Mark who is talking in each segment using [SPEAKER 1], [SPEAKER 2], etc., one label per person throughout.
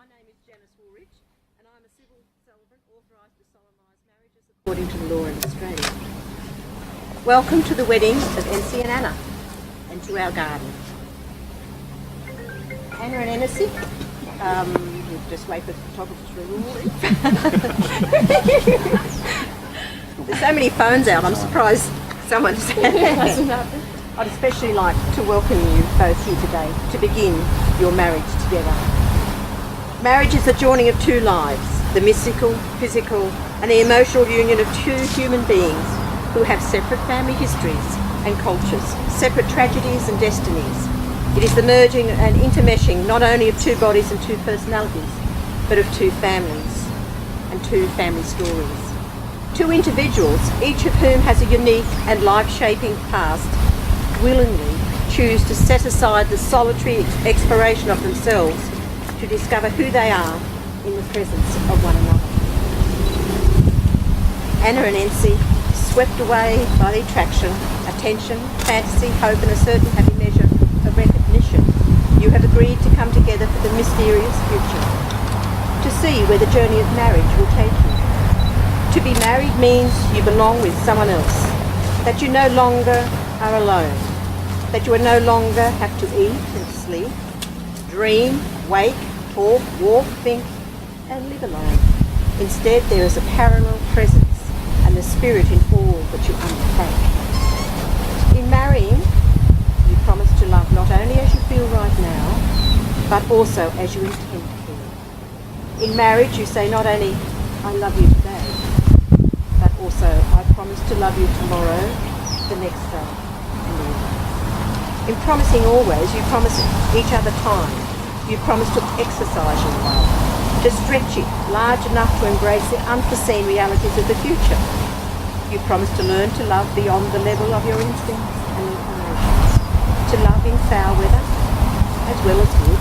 [SPEAKER 1] name is Janice Woolridge, and I'm a civil celebrant authorised to solemnise marriages according to the law in Australia. Welcome to the wedding of NC and Anna, and to our garden. Anna and NC, we'll just wait for the photographer to roll. There's so many phones out, I'm surprised someone's I'd especially like to welcome you both here today to begin your marriage together. Marriage is the joining of two lives, the mystical, physical and the emotional union of two human beings who have separate family histories and cultures, separate tragedies and destinies. It is the merging and intermeshing not only of two bodies and two personalities, but of two families and two family stories. Two individuals, each of whom has a unique and life-shaping past, willingly choose to set aside the solitary exploration of themselves to discover who they are in the presence of one another. Anna and NC, swept away by the attraction, attention, fantasy, hope and a certain happy measure of recognition, you have agreed to come together for the mysterious future, to see where the journey of marriage will take you. To be married means you belong with someone else, that you no longer are alone, that you no longer have to eat and sleep, dream, wake, talk, walk, think and live alone. Instead there is a parallel presence and the spirit in all that you undertake. In marrying, you promise to love not only as you feel right now, but also as you intend to feel. In marriage you say not only, I love you today, but also I promise to love you tomorrow, the next day, and the evening. In promising always, you promise each other time. You promise to exercise your love, to stretch it large enough to embrace the unforeseen realities of the future. You promise to learn to love beyond the level of your instincts and inclinations, to love in foul weather as well as good,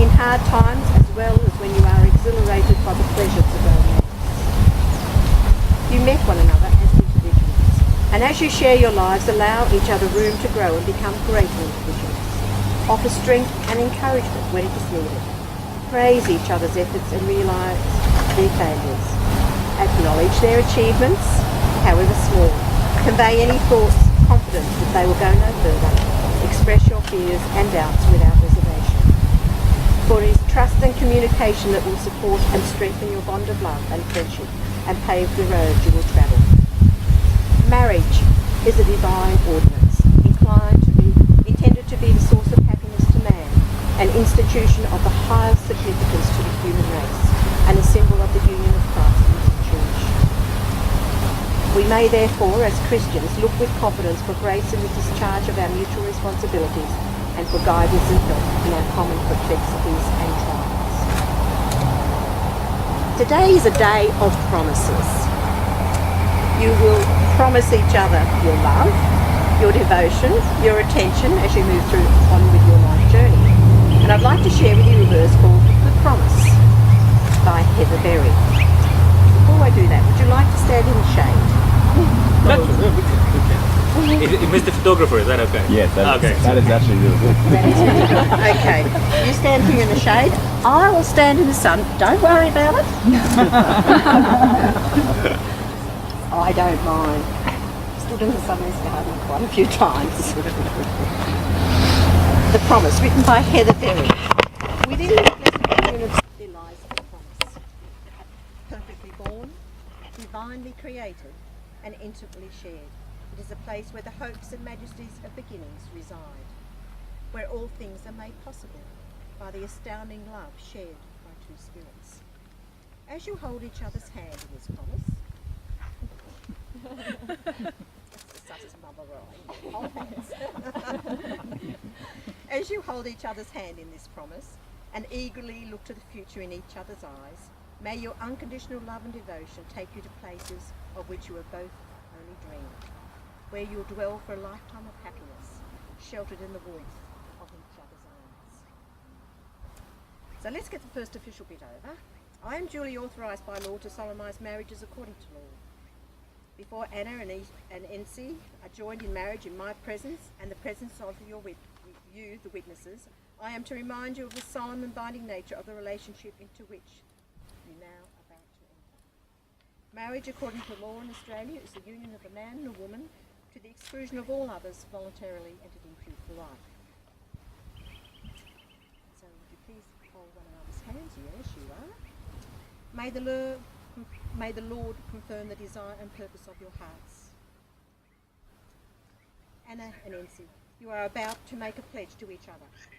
[SPEAKER 1] in hard times as well as when you are exhilarated by the pleasures of romance. You met one another as individuals, and as you share your lives, allow each other room to grow and become greater individuals. Offer strength and encouragement when it is needed. Praise each other's efforts and realise their failures. Acknowledge their achievements, however small. Convey any thoughts, confidence that they will go no further. Express your fears and doubts without reservation. For it is trust and communication that will support and strengthen your bond of love and friendship and pave the road you will travel. Marriage is a divine ordinance, intended to be the source of happiness to man, an institution of the highest significance to the human race, and a symbol of the union of Christ and His Church. We may therefore, as Christians, look with confidence for grace in the discharge of our mutual responsibilities and for guidance and help in our common perplexities and trials. Today is a day of promises. You will promise each other your love, your devotion, your attention as you move on with your life journey. And I'd like to share with you a verse called The Promise by Heather Berry. Before I do that, would you like to stand in the shade?
[SPEAKER 2] Mr. Photographer, is that okay?
[SPEAKER 3] Yes, that is actually really good.
[SPEAKER 1] Okay, you stand here in the shade. I will stand in the sun. Don't worry about it. I don't mind. Stood in the sun's garden quite a few times. The Promise, written by Heather Berry. Within the blessed union of there lies the promise. Perfectly born, divinely created, and intimately shared. It is a place where the hopes and majesties of beginnings reside, where all things are made possible by the astounding love shared by two spirits. As you hold each other's hand in this promise, as you hold each other's hand in this promise and eagerly look to the future in each other's eyes, may your unconditional love and devotion take you to places of which you have both only dreamed, where you'll dwell for a lifetime of happiness, sheltered in the warmth of each other's arms. So let's get the first official bit over. I am duly authorised by law to solemnise marriages according to law. Before Anna and NC are joined in marriage in my presence and the presence of you, the witnesses, I am to remind you of the solemn and binding nature of the relationship into which you now are about to enter. Marriage, according to law in Australia, is the union of a man and a woman to the exclusion of all others voluntarily entered into for life. So would you please hold one another's hands? Yes, you are. May the Lord confirm the desire and purpose of your hearts. Anna and Ency, you are about to make a pledge to each other. It's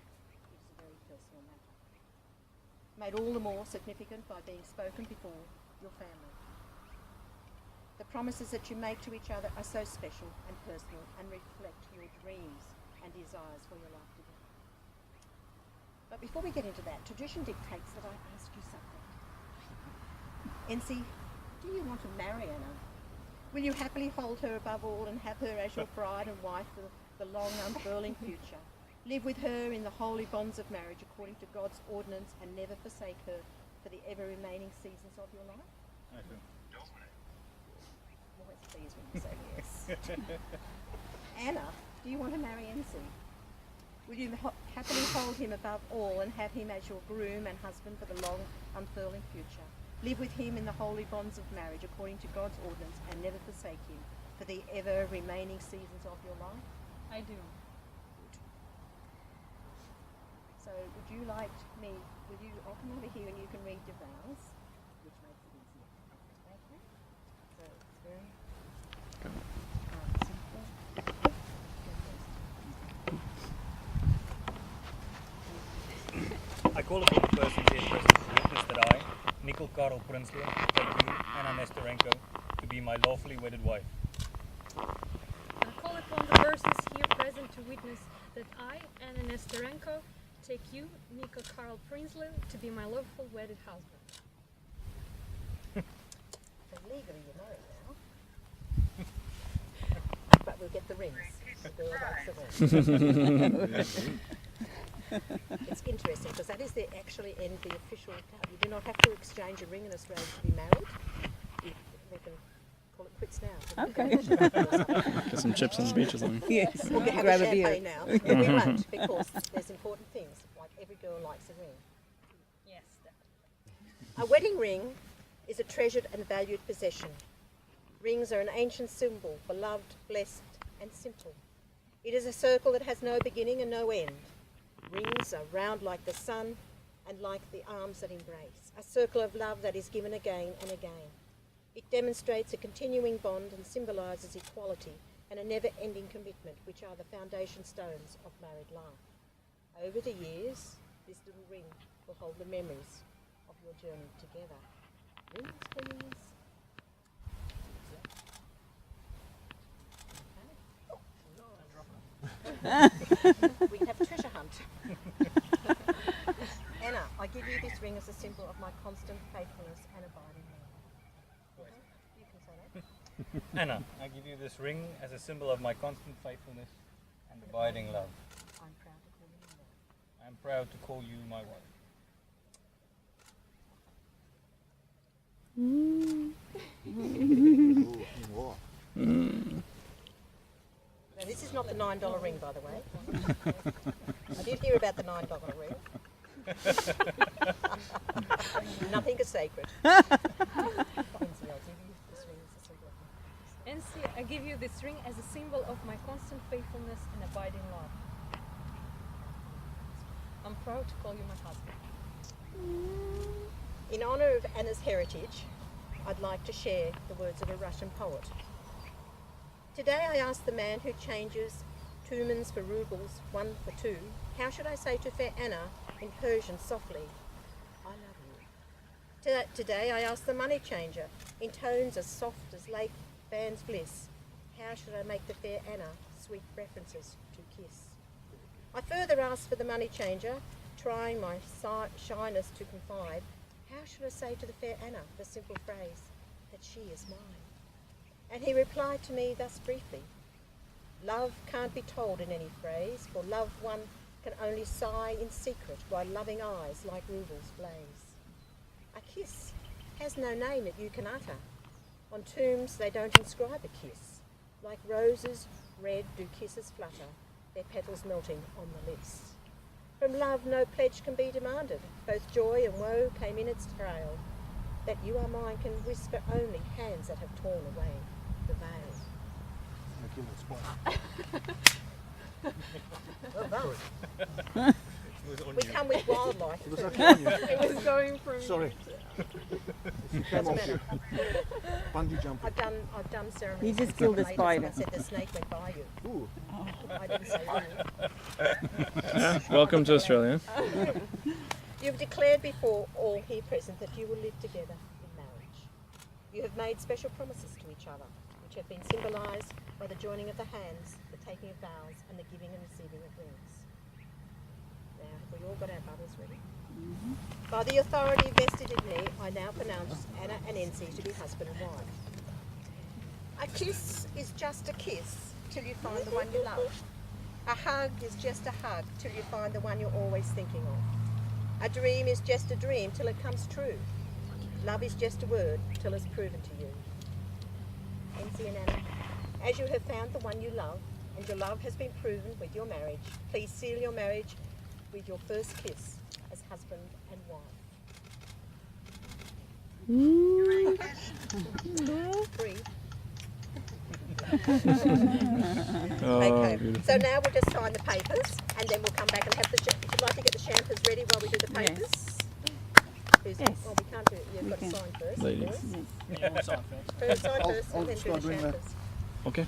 [SPEAKER 1] a very personal matter, made all the more significant by being spoken before your family. The promises that you make to each other are so special and personal and reflect your dreams and desires for your life together. But before we get into that, tradition dictates that I ask you something. Ency, do you want to marry Anna? Will you happily hold her above all and have her as your bride and wife for the long unfurling future? Live with her in the holy bonds of marriage according to God's ordinance and never forsake her for the ever remaining seasons of your life?
[SPEAKER 2] I do.
[SPEAKER 1] Always pleased when you say yes. Anna, do you want to marry Ency? Will you happily hold him above all and have him as your groom and husband for the long unfurling future? Live with him in the holy bonds of marriage according to God's ordinance and never forsake him for the ever remaining seasons of your life?
[SPEAKER 4] I do.
[SPEAKER 1] So would you like me, I'll come over here and you can read your vows, which makes it easier. Okay? So it's very simple.
[SPEAKER 2] I call upon the persons here present to witness that I, Nicol Karl Prinsloo, take you, Anna Nesterenko, to be my lawfully wedded wife.
[SPEAKER 4] I call upon the persons here present to witness that I, Anna Nesterenko, take you, Nicol Karl Prinsloo, to be my lawful wedded husband.
[SPEAKER 1] So legally you're married now. But we'll get the rings. The girl likes the rings. It's interesting because that is the official card. You do not have to exchange a ring in Australia to be married. We can call it quits now.
[SPEAKER 5] Okay. Get some chips on the beach or something.
[SPEAKER 6] Yes,
[SPEAKER 1] We'll have
[SPEAKER 6] grab
[SPEAKER 1] a
[SPEAKER 6] a beer.
[SPEAKER 1] champagne now. But we won't because there's important things. Like every girl likes a ring.
[SPEAKER 4] Yes, definitely.
[SPEAKER 1] A wedding ring is a treasured and valued possession. Rings are an ancient symbol, beloved, blessed, and simple. It is a circle that has no beginning and no end. Rings are round like the sun and like the arms that embrace, a circle of love that is given again and again. It demonstrates a continuing bond and symbolises equality and a never-ending commitment, which are the foundation stones of married life. Over the years, this little ring will hold the memories of your journey together. Rings, please. We can have a treasure hunt. Anna, I give you this ring as a symbol of my constant faithfulness and abiding love. You can say that.
[SPEAKER 2] Anna, I give you this ring as a symbol of my constant faithfulness and abiding love.
[SPEAKER 1] I'm proud to call you my wife.
[SPEAKER 2] I am proud to call you my wife.
[SPEAKER 1] Now, this is not the $9 ring, by the way. I did hear about the $9 ring. Nothing is sacred.
[SPEAKER 4] Ency, I give you this ring as a symbol of my constant faithfulness and abiding love. I'm proud to call you my husband.
[SPEAKER 1] In honour of Anna's heritage, I'd like to share the words of a Russian poet. Today I ask the man who changes tumans for rubles, 1 for 2, how should I say to fair Anna in Persian softly, I love you. Today I ask the money changer in tones as soft as lake band's bliss, how should I make the fair Anna sweet references to kiss? I further ask for the money changer, trying my shyness to confide, how should I say to the fair Anna the simple phrase that she is mine? And he replied to me thus briefly, love can't be told in any phrase, for loved one can only sigh in secret while loving eyes like rubles blaze. A kiss has no name that you can utter. On tombs they don't inscribe a kiss. Like roses red do kisses flutter, their petals melting on the lips. From love no pledge can be demanded. Both joy and woe came in its trail. That you are mine can whisper only hands that have torn away the veil. We come with wildlife.
[SPEAKER 6] It was actually on you.
[SPEAKER 4] It was going from.
[SPEAKER 6] Sorry. You came off you. Bungee jumping.
[SPEAKER 1] I've done ceremonies.
[SPEAKER 7] You just killed a
[SPEAKER 1] later,
[SPEAKER 7] spider.
[SPEAKER 1] Someone said the snake went by you.
[SPEAKER 6] Ooh.
[SPEAKER 1] I didn't say that.
[SPEAKER 5] Welcome to Australia.
[SPEAKER 1] You've declared before all here present that you will live together in marriage. You have made special promises to each other, which have been symbolised by the joining of the hands, the taking of vows, and the giving and receiving of rings. Now, have we all got our bubbles ready? By the authority vested in me, I now pronounce Anna and NC to be husband and wife. A kiss is just a kiss till you find the one you love. A hug is just a hug till you find the one you're always thinking of. A dream is just a dream till it comes true. Love is just a word till it's proven to you. NC and Anna, as you have found the one you love, and your love has been proven with your marriage, please seal your marriage with your first kiss as husband and wife. Breathe.
[SPEAKER 5] Oh,
[SPEAKER 1] Okay,
[SPEAKER 5] beautiful.
[SPEAKER 1] so now we'll just sign the papers and then we'll come back and have the, would you like to get the champers ready while we do the papers?
[SPEAKER 7] Yes.
[SPEAKER 1] Who's,
[SPEAKER 7] Yes.
[SPEAKER 1] Well, we can't do it, you've got to
[SPEAKER 7] can.
[SPEAKER 1] sign first.
[SPEAKER 5] Ladies.
[SPEAKER 1] Boys. First sign
[SPEAKER 6] I'll-
[SPEAKER 1] first
[SPEAKER 6] I'll
[SPEAKER 1] and then do
[SPEAKER 6] start
[SPEAKER 1] the
[SPEAKER 6] doing that.
[SPEAKER 1] champers.
[SPEAKER 5] Okay.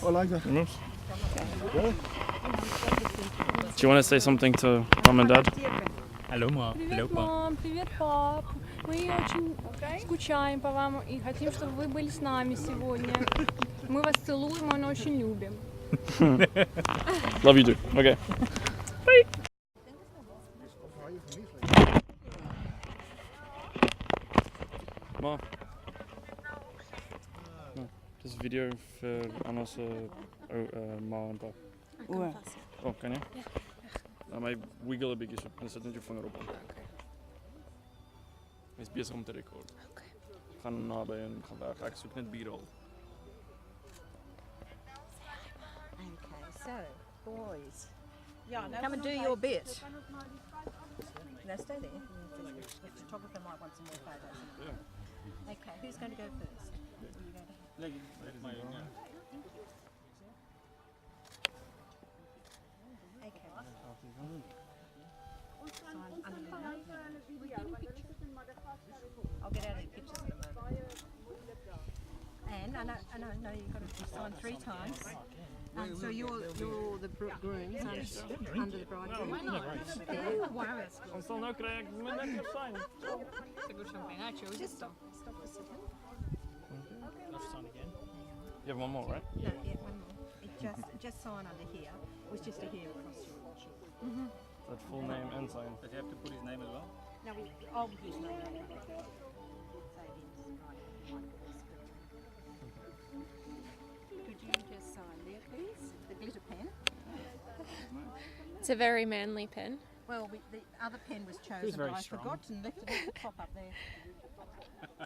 [SPEAKER 6] I like that.
[SPEAKER 5] Removes.
[SPEAKER 6] Yeah.
[SPEAKER 5] Do you want to say something to mom and dad?
[SPEAKER 2] Hello, Mom. Hello,
[SPEAKER 4] Привет, мам, привет, пап. Мы очень скучаем по вам и хотим, чтобы вы были с нами сегодня. Мы вас целуем, мы очень любим.
[SPEAKER 5] Love you too. Okay. Ma. Ja, het is een video voor Anna's ma en pa.
[SPEAKER 7] Oeh.
[SPEAKER 5] Oh, kan je? Ja. Maar wiggle een beetje zo. Dan zet net je vinger op. Hij is bezig om te recorden. Ga nabij en ga weg. Ik zoek net B-roll.
[SPEAKER 1] Okay, so, boys, come and do your bit. Now stay there. The photographer might want some more photos. Okay, who's going to go first? You go to- Okay. Sign under the name. I'll get out of the pictures in a moment. And I know you've got to sign 3 times. So you're the grooms under the bridegroom.
[SPEAKER 5] Dan zal nou krijg ik mijn nek zijn.
[SPEAKER 1] Just stop for a second.
[SPEAKER 5] You have one more, right?
[SPEAKER 1] No, yeah, one more. Just sign under here. It was just a hair across your watch.
[SPEAKER 5] That full name and sign.
[SPEAKER 2] Does he have to put his name as well?
[SPEAKER 1] No, I'll use my name. Could you just sign there, please? The glitter pen.
[SPEAKER 8] It's a very manly pen.
[SPEAKER 1] Well, the other pen was chosen, but I forgot and left it at the top up there.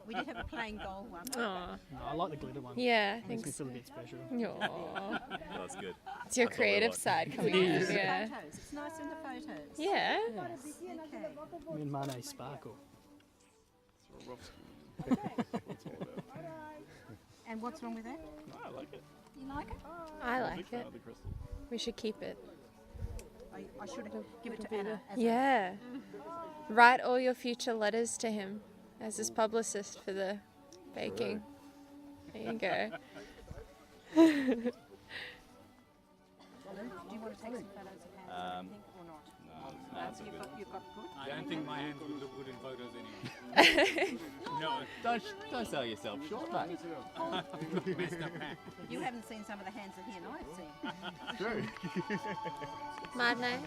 [SPEAKER 1] We did have a plain gold one.
[SPEAKER 8] Aw.
[SPEAKER 9] No, I like the glitter one.
[SPEAKER 8] Yeah, I
[SPEAKER 9] Makes
[SPEAKER 8] think
[SPEAKER 9] me
[SPEAKER 8] so.
[SPEAKER 9] feel a bit special.
[SPEAKER 8] Aw.
[SPEAKER 3] That's good.
[SPEAKER 8] It's your
[SPEAKER 3] That's what we
[SPEAKER 8] creative
[SPEAKER 3] like.
[SPEAKER 8] side coming
[SPEAKER 9] It
[SPEAKER 8] out.
[SPEAKER 9] is.
[SPEAKER 8] Yeah.
[SPEAKER 1] Photos. It's nice in the photos.
[SPEAKER 8] Yeah.
[SPEAKER 1] Okay.
[SPEAKER 9] Me and Mane sparkle.
[SPEAKER 1] And what's wrong with that?
[SPEAKER 5] I like it.
[SPEAKER 1] You like it?
[SPEAKER 8] I like
[SPEAKER 5] Big fan
[SPEAKER 8] it.
[SPEAKER 5] of the crystal.
[SPEAKER 8] We should keep it.
[SPEAKER 1] I should give it to Anna. As
[SPEAKER 8] Yeah. Write all your future letters to him as his publicist for the baking. There you go.
[SPEAKER 1] Do you want to take some photos of Hannah, do you think, or not? No, you've got good.
[SPEAKER 2] I don't think my hands would look good in photos anyway. No,
[SPEAKER 3] Don't sell yourself short, mate.
[SPEAKER 2] messed up hand.
[SPEAKER 1] You haven't seen some of the hands that he and I have seen.
[SPEAKER 6] True.
[SPEAKER 8] Marne,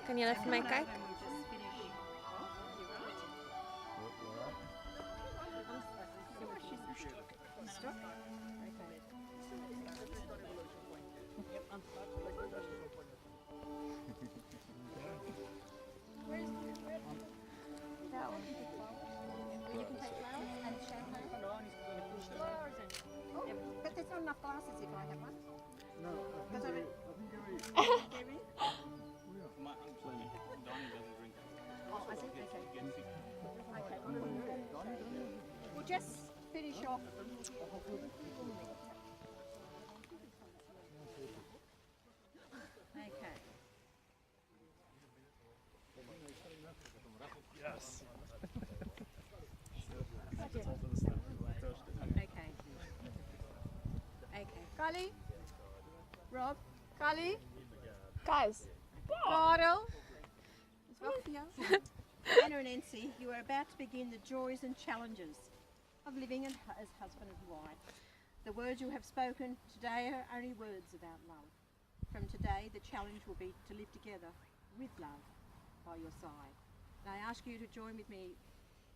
[SPEAKER 8] can you lift my cake?
[SPEAKER 1] But there's not enough glasses if I have one.
[SPEAKER 6] No, I think
[SPEAKER 1] But I
[SPEAKER 6] they're-
[SPEAKER 1] mean-
[SPEAKER 6] I think they're-
[SPEAKER 2] My, I'm
[SPEAKER 1] We'll just finish off. Okay.
[SPEAKER 5] Yes.
[SPEAKER 1] Okay. Okay. Kylie? Rob? Kylie?
[SPEAKER 8] Guys,
[SPEAKER 1] Carl? It's well for you. Anna and Nancy, you are about to begin the joys and challenges of living as husband and wife. The words you have spoken today are only words about love. From today, the challenge will be to live together with love by your side. And I ask you to join with me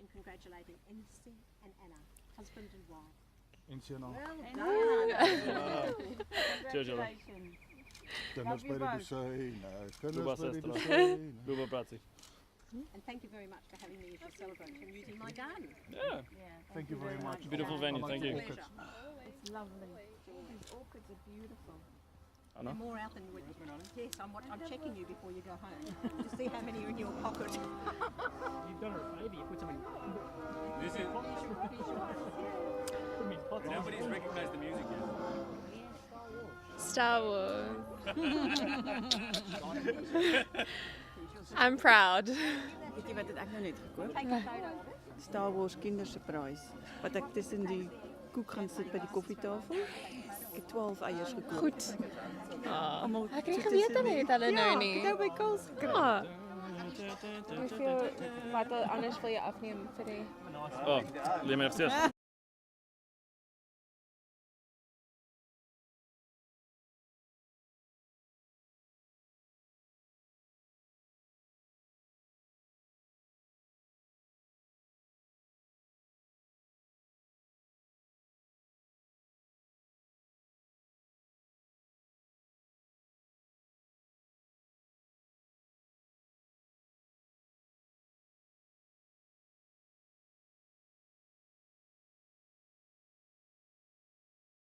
[SPEAKER 1] in congratulating Nancy and Anna, husband and wife.
[SPEAKER 5] Cheers, julle.
[SPEAKER 6] Kinders by die syne, kinders
[SPEAKER 5] Luba
[SPEAKER 6] by die
[SPEAKER 5] sestra.
[SPEAKER 6] syne.
[SPEAKER 5] Luba pracy.
[SPEAKER 1] And thank you very much for having me as your celebrant and using my garden.
[SPEAKER 5] Yeah.
[SPEAKER 6] Thank you very much.
[SPEAKER 5] Beautiful venue, thank you.
[SPEAKER 1] Pleasure.
[SPEAKER 7] It's lovely. These orchids are beautiful.
[SPEAKER 5] Anna?
[SPEAKER 1] They're more out than with. Yes, I'm checking you before you go home to see how many are in your pocket.
[SPEAKER 9] You've done her a favour. You put some in.
[SPEAKER 2] This is.
[SPEAKER 9] Put them in pots.
[SPEAKER 2] Nobody's recognized the music yet.
[SPEAKER 8] Star Wars. I'm proud.
[SPEAKER 7] Weet jy wat het ek nou net gekoop?
[SPEAKER 1] Take a photo of it.
[SPEAKER 7] Star Wars Kindersurprise. Wat ek tussen die koek gaan sit by die koffietafel. Ek het 12 eiers gekoop.
[SPEAKER 8] Goed.
[SPEAKER 7] Almal
[SPEAKER 8] Ek het nie
[SPEAKER 7] so
[SPEAKER 8] geweet
[SPEAKER 7] tussen
[SPEAKER 8] hulle
[SPEAKER 7] die-
[SPEAKER 8] het hulle nou
[SPEAKER 7] Ja,
[SPEAKER 8] nie.
[SPEAKER 7] ek het nou by Coles gekry.
[SPEAKER 8] Ja. Hoeveel wat anders wil jy afneem vir die
[SPEAKER 5] Oh, leer my even steeds.